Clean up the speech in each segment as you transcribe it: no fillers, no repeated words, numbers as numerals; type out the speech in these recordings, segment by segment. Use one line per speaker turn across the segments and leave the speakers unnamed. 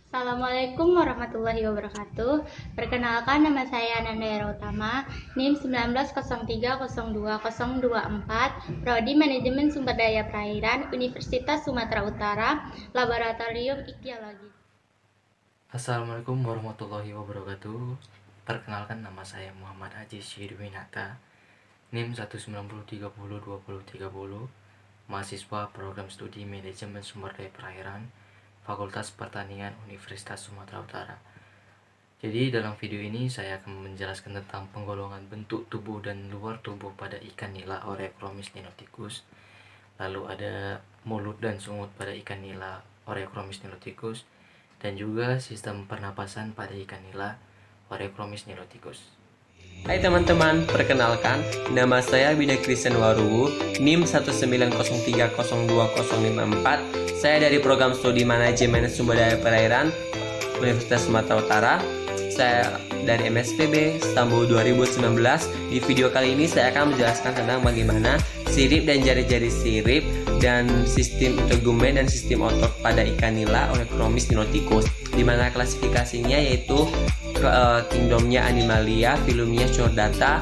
Assalamualaikum warahmatullahi wabarakatuh. Perkenalkan, nama saya Ananda Era Utama, NIM 19030224, Prodi Manajemen Sumber Daya Perairan, Universitas Sumatera Utara, Laboratorium Ichtyologi.
Assalamualaikum warahmatullahi wabarakatuh. Perkenalkan, nama saya Muhammad Haji Syidwinata, NIM 190302030, mahasiswa Program Studi Manajemen Sumber Daya Perairan, Fakultas Pertanian Universitas Sumatera Utara. Jadi dalam video ini saya akan menjelaskan tentang penggolongan bentuk tubuh dan luar tubuh pada ikan nila Oreochromis niloticus. Lalu ada mulut dan sungut pada ikan nila Oreochromis niloticus, dan juga sistem pernapasan pada ikan nila Oreochromis niloticus.
Hai teman-teman, perkenalkan, nama saya Bida Christian Waruwu, NIM 190302054. Saya dari Program Studi Manajemen Sumber Daya Perairan, Universitas Sumatera Utara. Saya dari MSPB Stambul 2019. Di video kali ini saya akan menjelaskan tentang bagaimana sirip dan jari-jari sirip dan sistem integumen dan sistem otot pada ikan nila Oreochromis niloticus, di mana klasifikasinya yaitu kingdomnya Animalia, filumnya Chordata,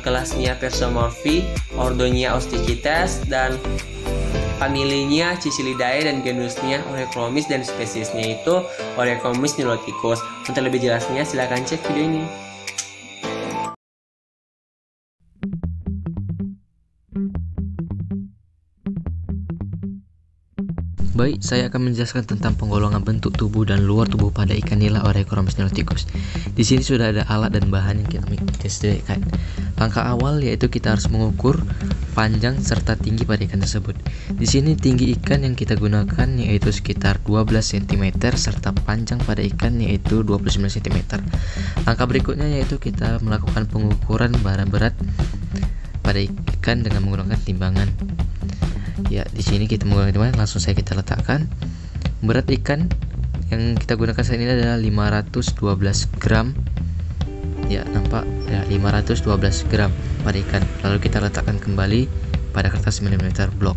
kelasnya Persomorphi, ordonya Osteichthyes, dan familinya Cicilidae, dan genusnya Oreochromis, dan spesiesnya itu Oreochromis niloticus. Untuk lebih jelasnya silakan cek video ini.
Baik, saya akan menjelaskan tentang penggolongan bentuk tubuh dan luar tubuh pada ikan nila Oreochromis niloticus. Di sini sudah ada alat dan bahan yang kita sediakan. Langkah awal yaitu kita harus mengukur panjang serta tinggi pada ikan tersebut. Di sini tinggi ikan yang kita gunakan yaitu sekitar 12 cm serta panjang pada ikan yaitu 29 cm. Langkah berikutnya yaitu kita melakukan pengukuran barang berat pada ikan dengan menggunakan timbangan. Ya, di sini kita menggunakan timbangan, langsung saja kita letakkan. Berat ikan yang kita gunakan saat ini adalah 512 gram. Ya, nampak ya, 512 gram pada ikan. Lalu kita letakkan kembali pada kertas mm blok.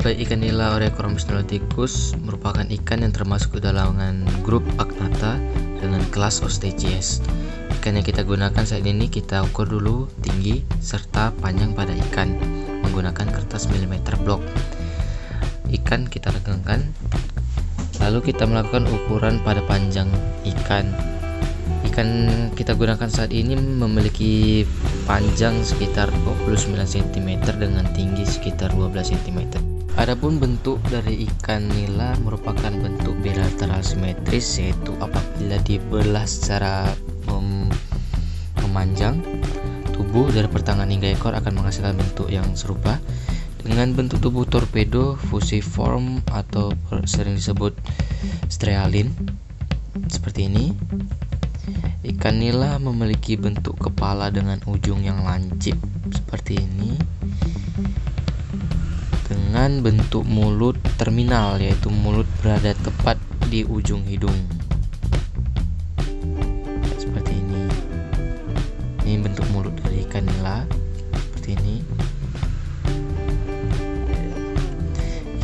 Baik, ikan nila Oreochromis niloticus merupakan ikan yang termasuk ke dalam grup Agnatha dengan kelas Osteichthyes. Ikan yang kita gunakan saat ini kita ukur dulu tinggi serta panjang pada ikan menggunakan kertas mm blok. Ikan kita regangkan, lalu kita melakukan ukuran pada panjang ikan. Ikan kita gunakan saat ini memiliki panjang sekitar 29 cm dengan tinggi sekitar 12 cm. Adapun bentuk dari ikan nila merupakan bentuk bilateral simetris, yaitu apabila dibelah secara memanjang tubuh dari pertengahan hingga ekor akan menghasilkan bentuk yang serupa dengan bentuk tubuh torpedo, fusiform atau sering disebut strialine seperti ini. Ikan nila memiliki bentuk kepala dengan ujung yang lancip seperti ini, dengan bentuk mulut terminal, yaitu mulut berada tepat di ujung hidung seperti ini. Ini bentuk mulut dari ikan nila seperti ini.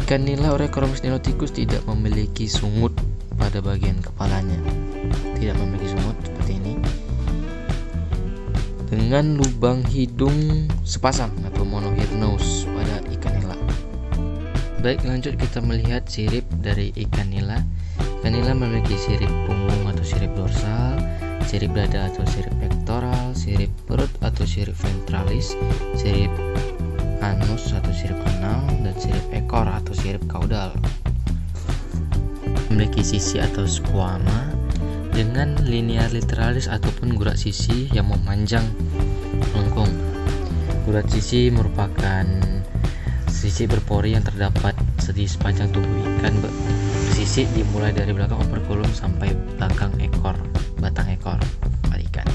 Ikan nila Oreochromis niloticus tidak memiliki sungut pada bagian kepalanya, tidak memiliki sungut seperti ini, dengan lubang hidung sepasang atau monohead nose pada ikan nila. Baik, lanjut kita melihat sirip dari ikan nila. Ikan nila memiliki sirip punggung atau sirip dorsal, sirip dada atau sirip pektoral, sirip perut atau sirip ventralis, sirip anus atau sirip anal, dan sirip ekor atau sirip kaudal. Memiliki sisi atau squama dengan linear literalis ataupun gurat sisi yang memanjang melengkung. Gurat sisi merupakan sisi berpori yang terdapat di sepanjang tubuh ikan bersisi dimulai dari belakang operculum sampai belakang ekor, batang ekor pada ikan.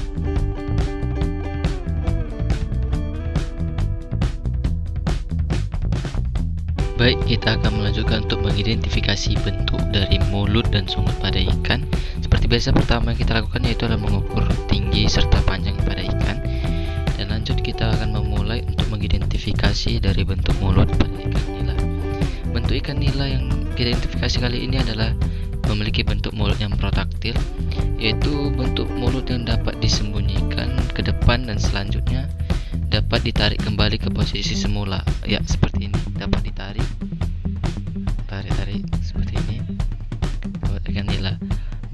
Baik, kita akan melanjutkan untuk mengidentifikasi bentuk dari mulut dan sungut pada ikan. Seperti biasa, pertama yang kita lakukan yaitu adalah mengukur tinggi serta panjang pada ikan. Dan lanjut kita akan memulai untuk mengidentifikasi dari bentuk mulut pada ikan nila. Bentuk ikan nila yang kita identifikasi kali ini adalah memiliki bentuk mulut yang protraktil, yaitu bentuk mulut yang dapat disembunyikan ke depan dan selanjutnya dapat ditarik kembali ke posisi semula. Ya, seperti ini. Dapat ditarik, tarik seperti ini. Buat ikan nila.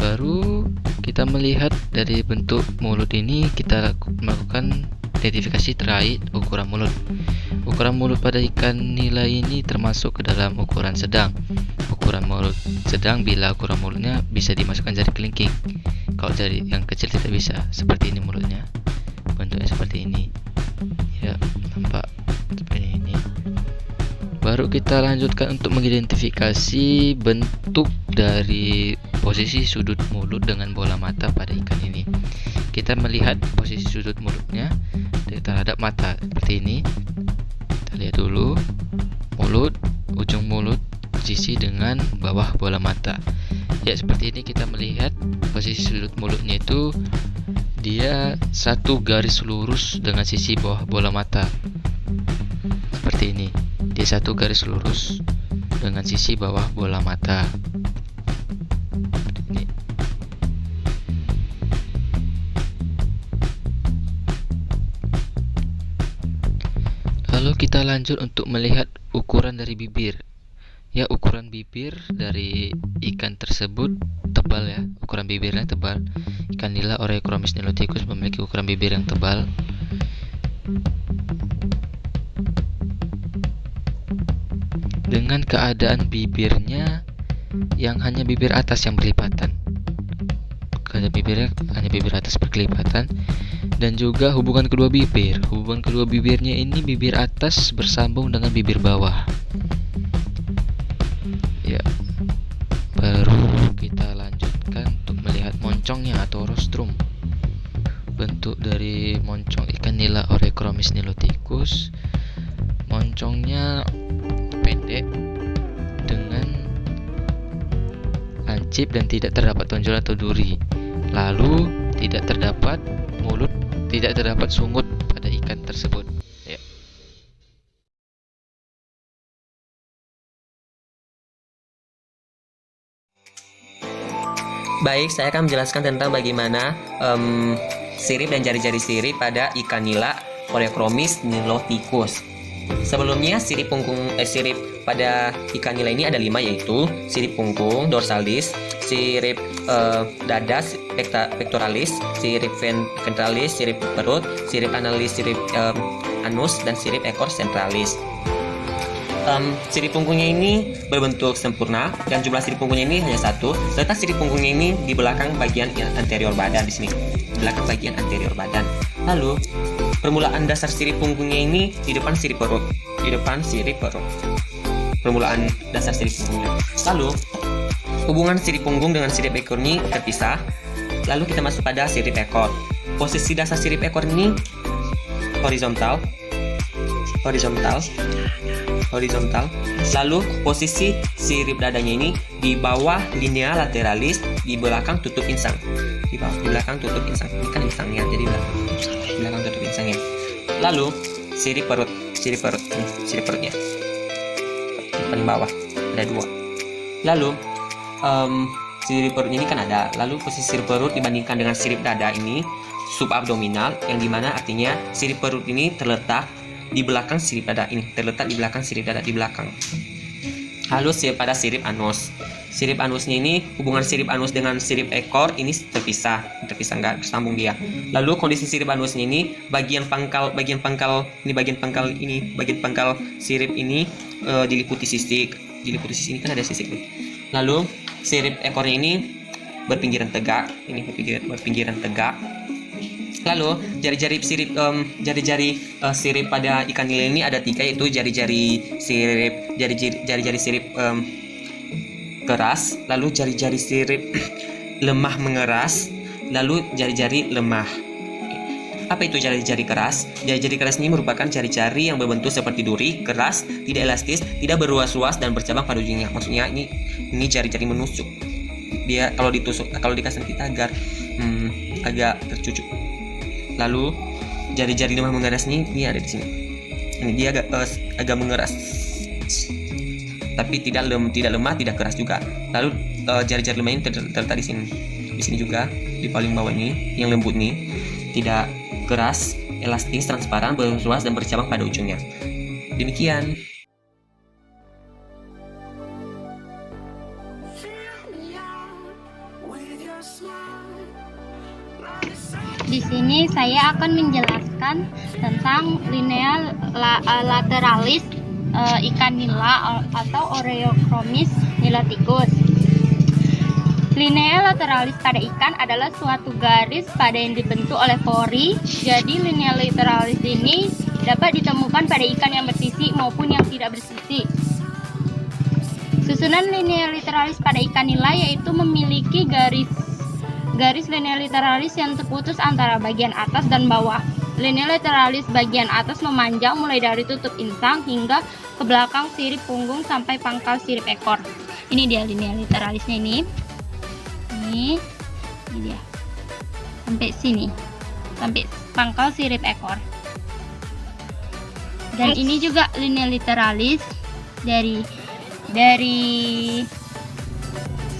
Baru kita melihat dari bentuk mulut ini, kita melakukan identifikasi terkait ukuran mulut. Ukuran mulut pada ikan nila ini termasuk ke dalam ukuran sedang. Ukuran mulut sedang bila ukuran mulutnya bisa dimasukkan jari kelingking. Kalau jari yang kecil tidak bisa. Seperti ini mulutnya. Bentuknya seperti ini. Ya, nampak seperti ini. Baru kita lanjutkan untuk mengidentifikasi bentuk dari posisi sudut mulut dengan bola mata pada ikan ini. Kita melihat posisi sudut mulutnya terhadap mata seperti ini. Kita lihat dulu mulut, ujung mulut posisi dengan bawah bola mata. Ya, seperti ini kita melihat posisi sudut mulutnya itu dia satu garis lurus dengan sisi bawah bola mata. Seperti ini. Dia satu garis lurus dengan sisi bawah bola mata. Seperti ini. Lalu kita lanjut untuk melihat ukuran dari bibir. Ya, ukuran bibir dari ikan tersebut tebal ya. Ukuran bibirnya tebal. Ikan nila Oreochromis niloticus memiliki ukuran bibir yang tebal. Dengan keadaan bibirnya yang hanya bibir atas yang berlipatan. Keadaan bibirnya hanya bibir atas berkelipatan. Dan juga hubungan kedua bibir. Hubungan kedua bibirnya ini bibir atas bersambung dengan bibir bawah. Ya. Baru kita lanjutkan untuk melihat moncongnya atau rostrum. Bentuk dari moncong ikan nila Oreochromis niloticus. Moncongnya pendek dengan lancip dan tidak terdapat tonjol atau duri. Lalu tidak terdapat mulut, tidak terdapat sungut pada ikan tersebut. Ya.
Baik, saya akan menjelaskan tentang bagaimana sirip dan jari-jari sirip pada ikan nila Oreochromis niloticus. Sebelumnya sirip pada ikan nila ini ada 5, yaitu sirip punggung dorsalis, sirip dada pectoralis, sirip ventralis, sirip perut, sirip analis, sirip anus, dan sirip ekor centralis. Sirip punggungnya ini berbentuk sempurna dan jumlah sirip punggungnya ini hanya 1. Letak sirip punggungnya ini di belakang bagian anterior badan di sini, di belakang bagian anterior badan. Lalu permulaan dasar sirip punggungnya ini di depan sirip perut, di depan sirip perut. Permulaan dasar sirip punggungnya. Lalu hubungan sirip punggung dengan sirip ekor ini terpisah. Lalu kita masuk pada sirip ekor. Posisi dasar sirip ekor ini horizontal. Lalu posisi sirip dadanya ini di bawah linea lateralis, di belakang tutup insang. Di belakang tutup insang. Ini kan insangnya, jadi di belakang tutup insangnya. Lalu sirip perutnya di paling bawah ada 2. Lalu sirip perutnya ini kan ada. Lalu posisi sirip perut dibandingkan dengan sirip dada ini subabdominal, yang dimana artinya sirip perut ini terletak di belakang sirip dada ini, terletak di belakang sirip dada di belakang. Lalu pada sirip anus. Sirip anusnya ini, hubungan sirip anus dengan sirip ekor ini terpisah nggak bersambung dia. Lalu kondisi sirip anusnya ini bagian pangkal sirip ini diliputi sisik. Ini kan ada sisik nih. Lalu sirip ekornya ini berpinggiran tegak. Lalu jari-jari sirip pada ikan nila ini ada 3, yaitu jari-jari sirip keras, lalu jari-jari sirip lemah mengeras, lalu jari-jari lemah. Apa itu jari-jari keras? Jari-jari keras ini merupakan jari-jari yang berbentuk seperti duri, keras, tidak elastis, tidak berruas-ruas dan bercabang pada ujungnya. Maksudnya ini jari-jari menusuk. Dia kalau ditusuk, kalau dikasih kita agak tercucuk. Lalu jari-jari lemah mengeras ini ada di sini. Ini dia agak mengeras, tapi tidak lemah, tidak keras juga. Lalu jari-jari lemah ini terletak di sini. Di sini juga di paling bawah ini, yang lembut nih, tidak keras, elastis, transparan, berluas dan bercabang pada ujungnya. Demikian.
Di sini saya akan menjelaskan tentang linea lateralis ikan nila atau Oreochromis niloticus. Linea lateralis pada ikan adalah suatu garis pada yang dibentuk oleh pori. Jadi linea lateralis ini dapat ditemukan pada ikan yang bersisi maupun yang tidak bersisi. Susunan linea lateralis pada ikan nila yaitu memiliki garis linea lateralis yang terputus antara bagian atas dan bawah. Linea lateralis bagian atas memanjang mulai dari tutup insang hingga ke belakang sirip punggung sampai pangkal sirip ekor. Ini dia linea lateralisnya ini dia sampai sini, sampai pangkal sirip ekor. Dan ini juga linea lateralis dari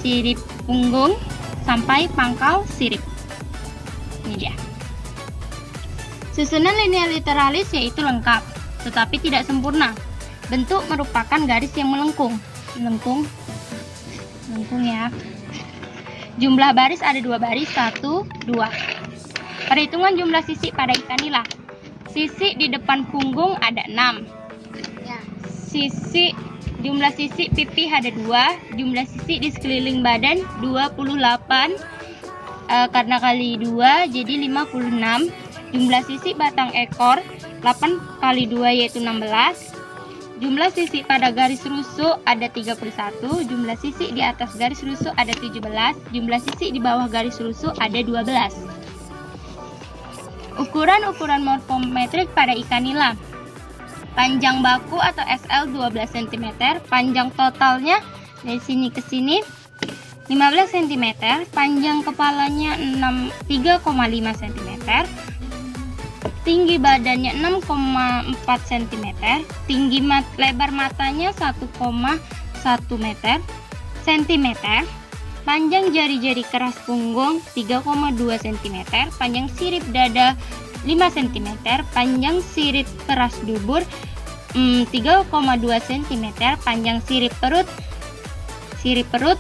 sirip punggung sampai pangkal sirip. Ini dia. Susunan linea lateralis yaitu lengkap, tetapi tidak sempurna. Bentuk merupakan garis yang melengkung ya. Jumlah baris ada 2 baris, 1, 2. Perhitungan jumlah sisik pada ikan nila. Sisik di depan punggung ada 6. Jumlah sisik pipih ada 2. Jumlah sisik di sekeliling badan 28. Karena kali 2 jadi 56. Jumlah sisik batang ekor 8 kali 2 yaitu 16. Jumlah sisik pada garis rusuk ada 31, jumlah sisik di atas garis rusuk ada 17, jumlah sisik di bawah garis rusuk ada 12. Ukuran-ukuran morfometrik pada ikan nila. Panjang baku atau SL 12 cm, panjang totalnya dari sini ke sini 15 cm, panjang kepalanya 3,5 cm. Tinggi badannya 6,4 cm, tinggi lebar matanya 1,1 cm, panjang jari-jari keras punggung 3,2 cm, panjang sirip dada 5 cm, panjang sirip keras dubur 3,2 cm, panjang sirip perut 3,8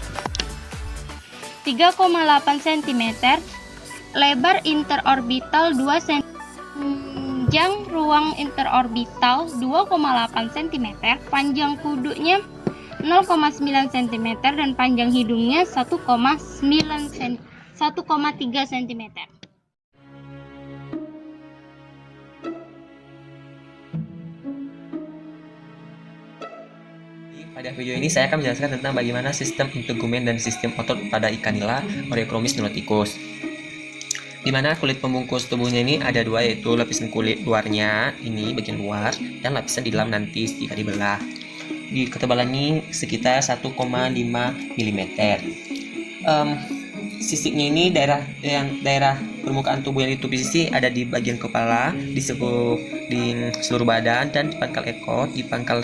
cm, lebar interorbital 2 cm. Panjang ruang interorbital 2,8 cm, panjang kudunya 0,9 cm dan panjang hidungnya 1,3 cm.
Pada video ini saya akan menjelaskan tentang bagaimana sistem integumen dan sistem otot pada ikan nila Oreochromis niloticus. Di mana kulit pembungkus tubuhnya ini ada 2, yaitu lapisan kulit luarnya ini bagian luar dan lapisan di dalam nanti jika dibelah. Di ketebalan ini sekitar 1,5 mm. Sisiknya ini daerah permukaan tubuh yang ditutupi sisik ada di bagian kepala, di seluruh badan dan di pangkal ekor, di pangkal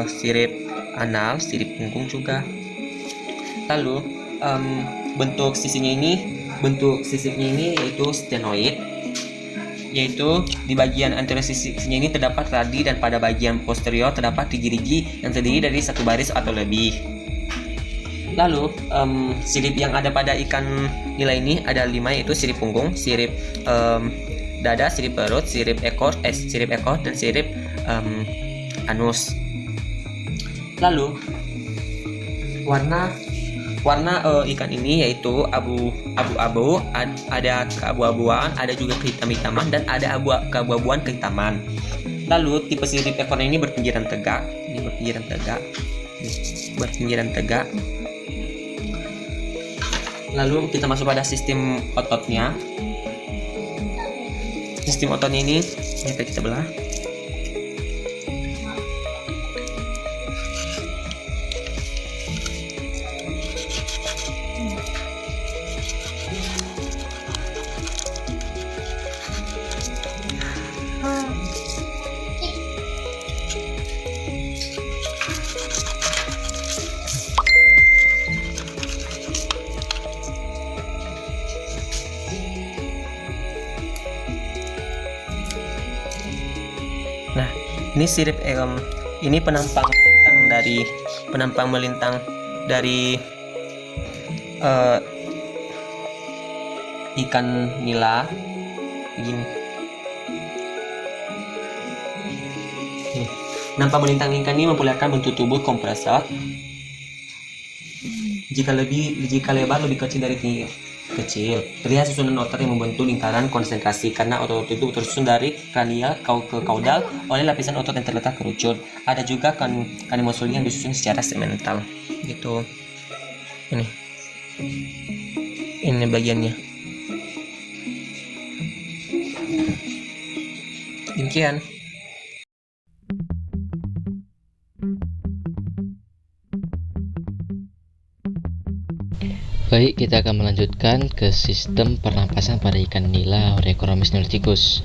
sirip anal, sirip punggung juga. Lalu bentuk sisiknya ini yaitu stenoid, yaitu di bagian anterior sisiknya ini terdapat radi dan pada bagian posterior terdapat rigi-rigi yang terdiri dari 1 baris atau lebih. Lalu sirip yang ada pada ikan nila ini ada 5, yaitu sirip punggung, sirip dada, sirip perut, sirip ekor dan sirip anus. Lalu warna ikan ini yaitu abu-abu, ada keabu-abuan, ada juga kehitam-hitaman dan ada keabu-abuan kehitaman. Lalu tipe sirip ekornya ini berpinggiran tegak, berpinggiran tegak. Lalu kita masuk pada sistem ototnya. sistem ototnya ini akan kita belah. Nah, ini sirip ini penampang melintang dari ikan nila begini. Nampak melintang ikan ini memperlihatkan bentuk tubuh kompresor. Jika lebar lebih kecil dari tinggi kecil, terlihat susunan otot yang membentuk lingkaran konsentrasi karena otot itu tersusun dari kranial ke kaudal oleh lapisan otot yang terletak kerucut. Ada juga kanimosul yang disusun secara segmental gitu. Ini bagiannya. Demikian.
Baik, kita akan melanjutkan ke sistem pernapasan pada ikan nila Oreochromis niloticus.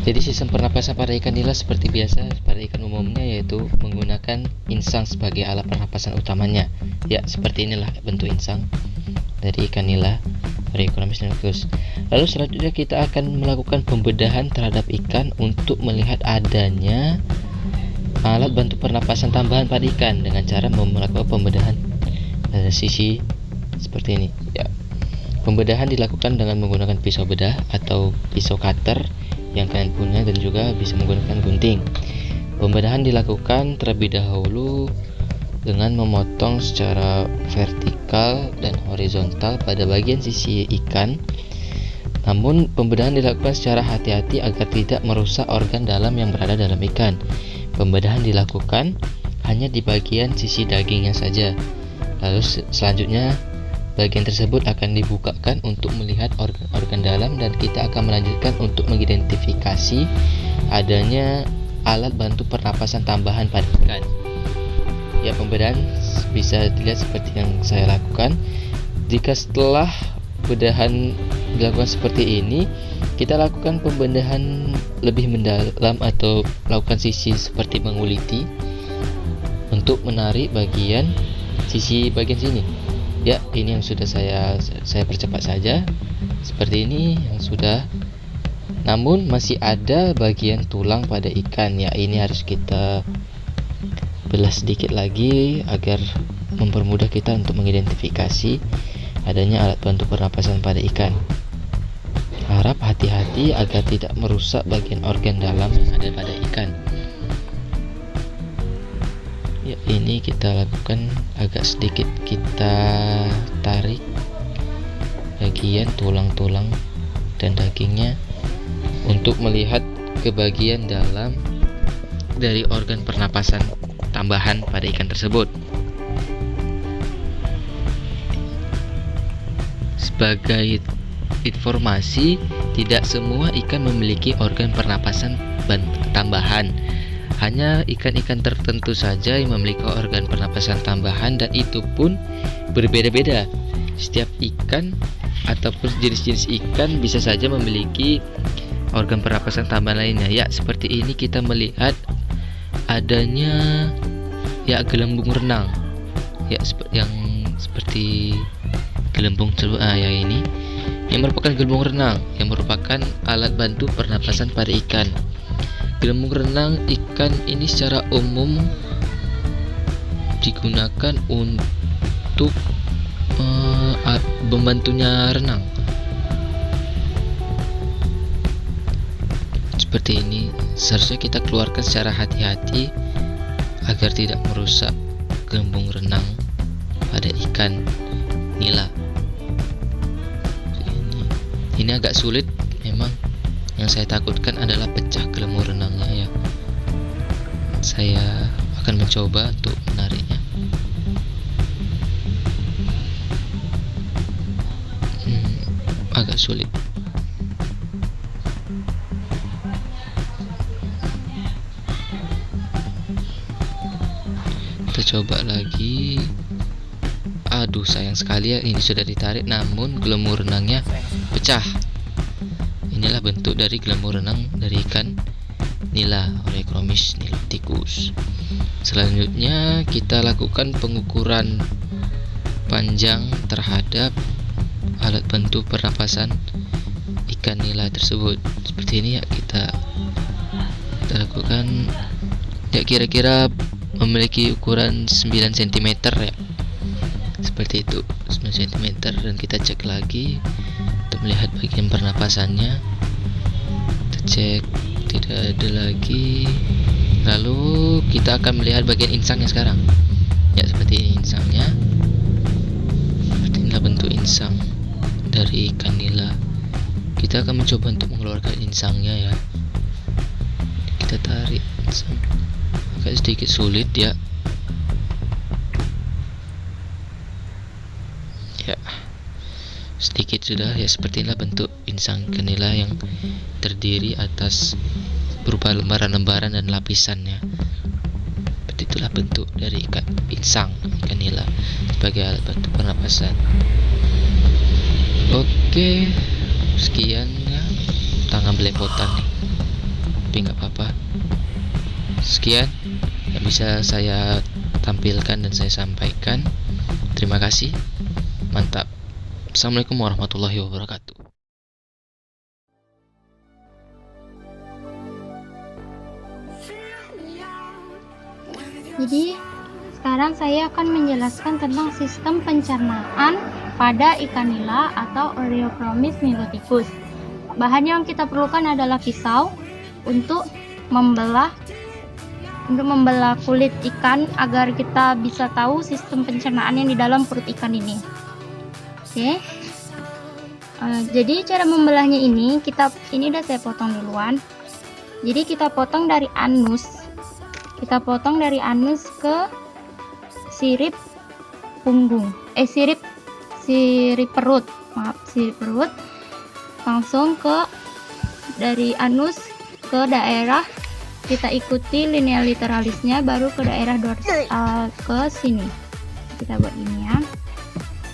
Jadi sistem pernapasan pada ikan nila seperti biasa pada ikan umumnya, yaitu menggunakan insang sebagai alat pernapasan utamanya. Ya, seperti inilah bentuk insang dari ikan nila Oreochromis niloticus. Lalu selanjutnya kita akan melakukan pembedahan terhadap ikan untuk melihat adanya alat bantu pernapasan tambahan pada ikan dengan cara melakukan pembedahan pada sisi seperti ini ya. Pembedahan dilakukan dengan menggunakan pisau bedah atau pisau cutter yang kalian punya dan juga bisa menggunakan gunting. Pembedahan dilakukan terlebih dahulu dengan memotong secara vertikal dan horizontal pada bagian sisi ikan. Namun pembedahan dilakukan secara hati-hati agar tidak merusak organ dalam yang berada dalam ikan. Pembedahan dilakukan hanya di bagian sisi dagingnya saja. Lalu selanjutnya bagian tersebut akan dibukakan untuk melihat organ dalam, dan kita akan melanjutkan untuk mengidentifikasi adanya alat bantu pernapasan tambahan pada ikan. Ya, pembedahan bisa dilihat seperti yang saya lakukan. Jika setelah pembedahan dilakukan seperti ini, kita lakukan pembedahan lebih mendalam atau lakukan sisi seperti menguliti untuk menarik bagian sini. Ya, ini yang sudah saya percepat saja. Seperti ini yang sudah. Namun masih ada bagian tulang pada ikan. Ya, ini harus kita belah sedikit lagi agar mempermudah kita untuk mengidentifikasi adanya alat bantu pernapasan pada ikan. Harap hati-hati agar tidak merusak bagian organ dalam yang ada pada ikan. Ya, ini kita lakukan agak sedikit kita tarik bagian tulang-tulang dan dagingnya untuk melihat ke bagian dalam dari organ pernapasan tambahan pada ikan tersebut. Sebagai informasi, tidak semua ikan memiliki organ pernapasan tambahan. Hanya ikan-ikan tertentu saja yang memiliki organ pernapasan tambahan, dan itu pun berbeda-beda. Setiap ikan ataupun jenis-jenis ikan bisa saja memiliki organ pernapasan tambahan lainnya. Ya, seperti ini kita melihat adanya gelembung renang. Ya, yang seperti gelembung ya, ini yang merupakan gelembung renang yang merupakan alat bantu pernapasan pada ikan. Gelembung renang ikan ini secara umum digunakan untuk membantunya renang. Seperti ini, seharusnya kita keluarkan secara hati-hati agar tidak merusak gelembung renang pada ikan nila. Ini agak sulit memang. Yang saya takutkan adalah pecah gelembung renangnya ya. Saya akan mencoba untuk menariknya. Agak sulit. Kita coba lagi. Aduh, sayang sekali ya, ini sudah ditarik namun gelembung renangnya pecah. Inilah bentuk dari gelembung renang dari ikan nila, Oreochromis niloticus. Selanjutnya kita lakukan pengukuran panjang terhadap alat bantu pernapasan ikan nila tersebut. Seperti ini ya, kita lakukan ya, kira-kira memiliki ukuran 9 cm ya, seperti itu, 9 cm. Dan kita cek lagi untuk melihat bagian pernapasannya. Kita cek, tidak ada lagi. Lalu kita akan melihat bagian insangnya sekarang ya, seperti ini insangnya. Seperti inilah bentuk insang dari ikan nila. Kita akan mencoba untuk mengeluarkan insangnya ya. Kita tarik insang, agak sedikit sulit ya. Ya, sedikit sudah ya. Seperti inilah bentuk insang ikan nila yang terdiri atas berupa lembaran-lembaran dan lapisannya. Seperti itulah bentuk dari insang ikan nila sebagai alat bantu pernapasan. Oke, sekian ya, tangan belepotan nih, tapi nggak apa-apa. Sekian yang bisa saya tampilkan dan saya sampaikan. Terima kasih, mantap. Assalamualaikum warahmatullahi wabarakatuh.
Jadi sekarang saya akan menjelaskan tentang sistem pencernaan pada ikan nila atau Oreochromis niloticus. Bahan yang kita perlukan adalah pisau untuk membelah kulit ikan agar kita bisa tahu sistem pencernaan yang di dalam perut ikan ini. Oke. Jadi cara membelahnya ini udah saya potong duluan. Jadi kita potong dari anus. Kita potong dari anus ke sirip punggung. Sirip perut. Sirip perut. Langsung dari anus ke daerah, kita ikuti linea lateralisnya, baru ke daerah dorsal ke sini. Kita buat ini ya.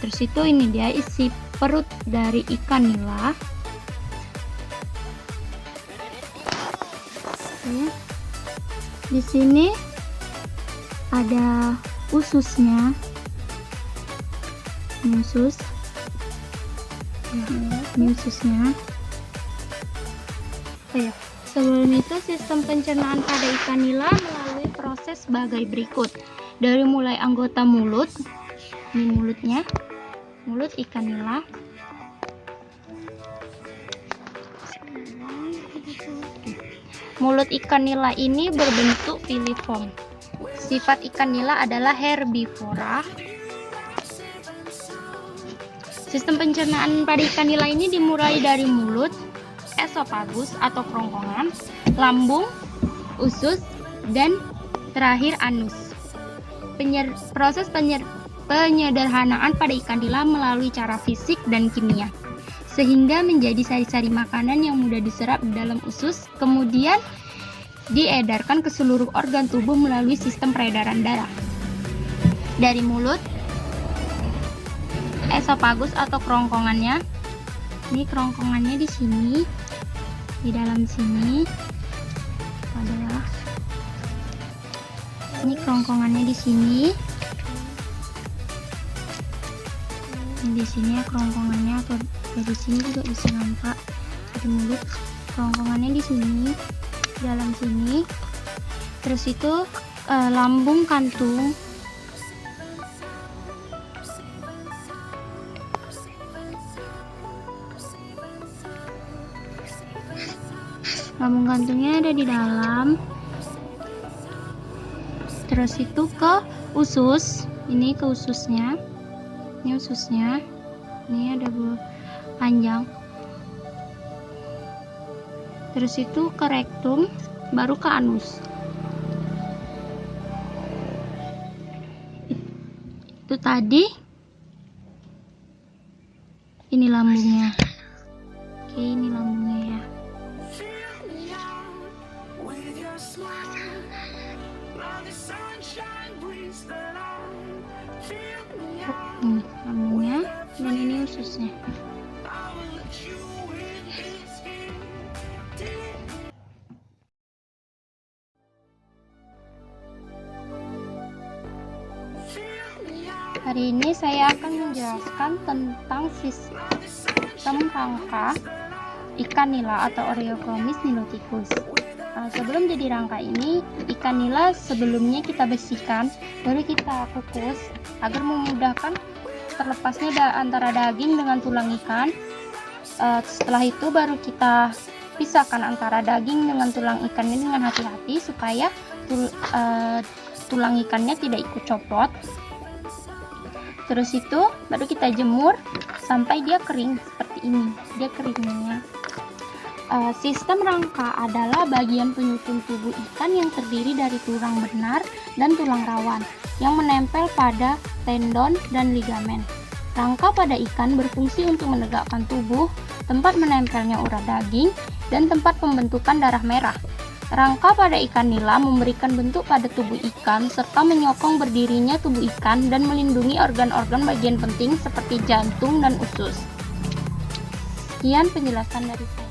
Terus itu ini dia isi perut dari ikan nila. Oke. Di sini ada ususnya. Ini usus. Ini ususnya. Oh ya. Sebelum itu, sistem pencernaan pada ikan nila melalui proses sebagai berikut. Dari mulai anggota mulut, ini mulutnya, mulut ikan nila. Mulut ikan nila ini berbentuk filiform. Sifat ikan nila adalah herbivora. Sistem pencernaan pada ikan nila ini dimulai dari mulut, esofagus atau kerongkongan, lambung, usus, dan terakhir anus. Proses penyederhanaan pada ikan nila melalui cara fisik dan kimia, sehingga menjadi sari-sari makanan yang mudah diserap di dalam usus, kemudian diedarkan ke seluruh organ tubuh melalui sistem peredaran darah. Dari mulut, esofagus atau kerongkongannya, ini kerongkongannya di sini, di dalam sini adalah ini kerongkongannya di sini. Di sini ya kerongkongannya, atau dari sini juga bisa nampak. Di mulut kerongkongannya di sini, di dalam sini. Terus itu lambung kantung. Lambung kantungnya ada di dalam. Terus itu ke usus. Ini ke ususnya. Ini ususnya. Ini ada panjang. Terus itu ke rektum, baru ke anus. Itu tadi. Ini lambungnya. Oke, ini lambungnya ya.
With your smile, while the sunshine brings
Ini lambungnya dan ini ususnya. Hari ini saya akan menjelaskan tentang sistem rangka ikan nila atau Oreochromis niloticus. Sebelum jadi rangka ini, ikan nila sebelumnya kita bersihkan, baru kita kukus agar memudahkan terlepasnya antara daging dengan tulang ikan. Setelah itu baru kita pisahkan antara daging dengan tulang ikannya dengan hati-hati supaya tulang ikannya tidak ikut copot. Terus itu baru kita jemur sampai dia kering seperti ini, dia keringnya. Sistem rangka adalah bagian penyusun tubuh ikan yang terdiri dari tulang benar dan tulang rawan yang menempel pada tendon dan ligamen. Rangka pada ikan berfungsi untuk menegakkan tubuh, tempat menempelnya urat daging, dan tempat pembentukan darah merah. Rangka pada ikan nila memberikan bentuk pada tubuh ikan serta menyokong berdirinya tubuh ikan dan melindungi organ-organ bagian penting seperti jantung dan usus. Sekian penjelasan dari saya.